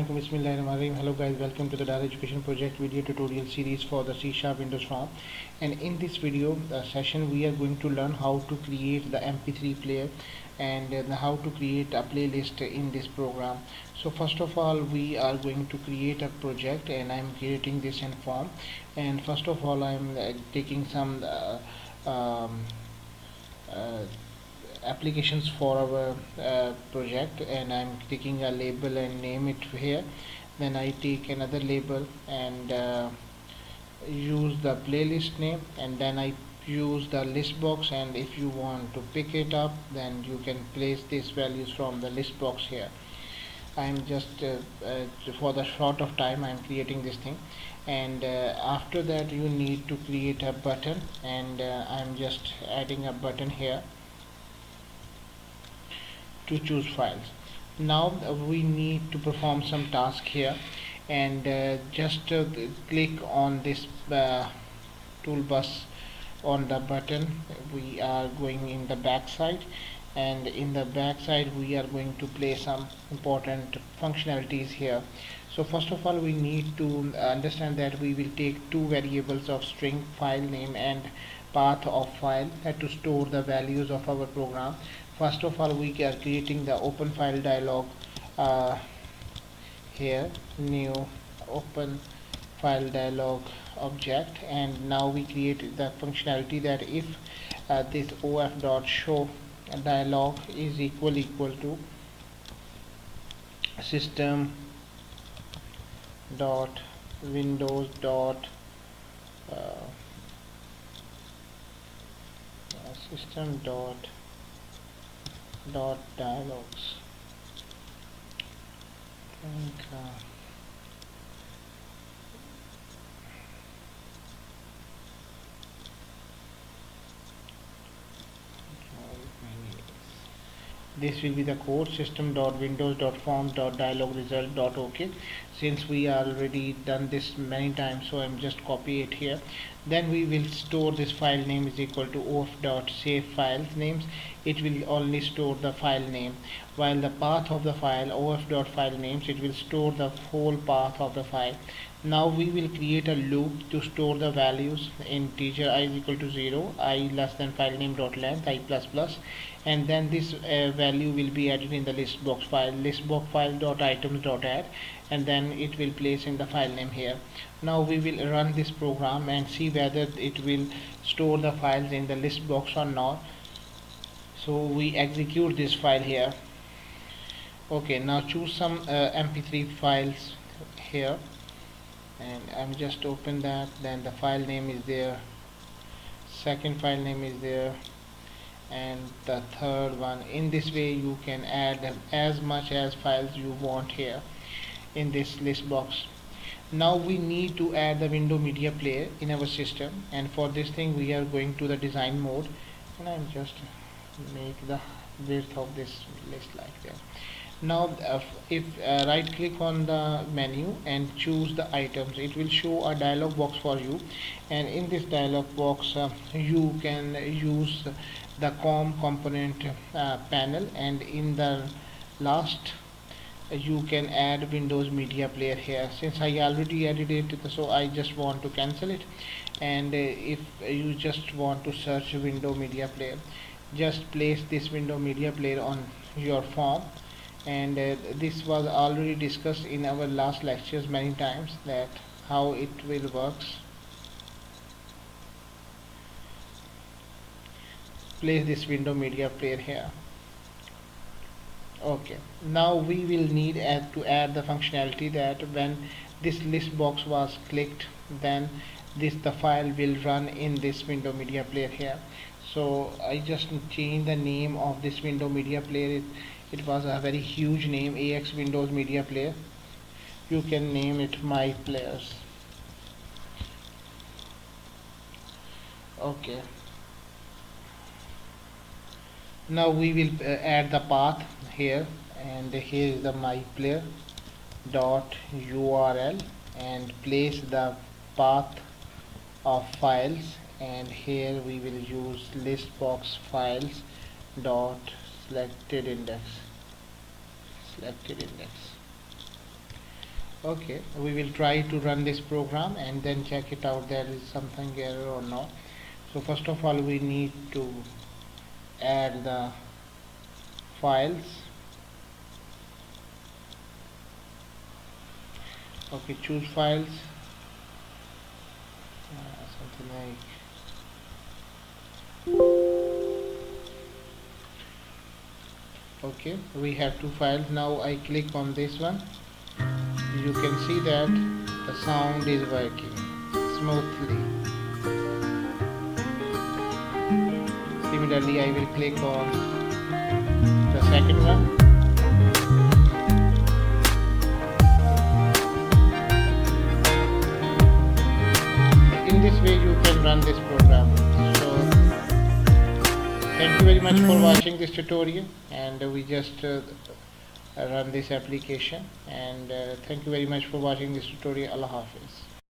Assalamualaikum, Bismillahirrahmanirrahim. Hello guys, welcome to the Dialog Education Project video tutorial series for the C# Windows form. And in this video session we are going to learn how to create the MP3 player and how to create a playlist in this program. So first of all we are going to create a project, and I'm creating this in form. And first of all I'm taking some um, uh, applications for our project, and I'm taking a label and name it here. Then I take another label and use the playlist name, and then I use the list box, and if you want to pick it up then you can place these values from the list box here. I'm just for the short of time I'm creating this thing. And after that you need to create a button, and I'm just adding a button here to choose files. Now we need to perform some task here, and just click on this toolbus on the button. We are going in the back side, and in the back side we are going to play some important functionalities here. So first of all we need to understand that we will take two variables of string file name and path of file to store the values of our program. First of all we are creating the open file dialog here, new open file dialog object. And now we create the functionality that if this of.show dialog is equal to system dot windows dot system dot dialogs. This will be the code system.windows.form.dialog.result.ok. Since we already done this many times, so I'm just copy it here. Then we will store this file name is equal to of.save files names. It will only store the file name, while the path of the file of.file names, it will store the whole path of the file. Now we will create a loop to store the values. Integer I is equal to 0, I less than file name dot length I plus plus, and then this value will be added in the list box file, listbox file dot items dot add, and then it will place in the file name here. Now we will run this program and see whether it will store the files in the list box or not. So we execute this file here. Okay, now choose some MP3 files here, and I'm just open that. Then the file name is there, second file name is there, and the third one. In this way you can add as much as files you want here in this list box. Now we need to add the window media player in our system, and for this thing we are going to the design mode, and I'm just make the width of this list like that. Now if right click on the menu and choose the items, it will show a dialog box for you, and in this dialog box you can use the COM component panel, and in the last you can add Windows media player here. Since I already added it, so I just want to cancel it. And if you just want to search window media player, just place this window media player on your form. And this was already discussed in our last lectures many times, that how it will works. Place this window media player here. Okay, now we will need to add the functionality that when this list box was clicked, then the file will run in this window media player here. So I just change the name of this window media player. It was a very huge name, AX Windows Media Player. You can name it My Players. Okay. Now we will add the path here, and here is the My Player dot URL, and place the path of files, and here we will use list box files dot selected index. Okay, we will try to run this program and then check it out there is something error or not. So first of all we need to add the files. Okay, choose files, something like, okay, we have two files. Now I click on this one. You can see that the sound is working smoothly. Similarly, I will click on the second one. In this way you can run this program. So thank you very much for watching this tutorial, and we just run this application, and thank you very much for watching this tutorial. Allah Hafiz.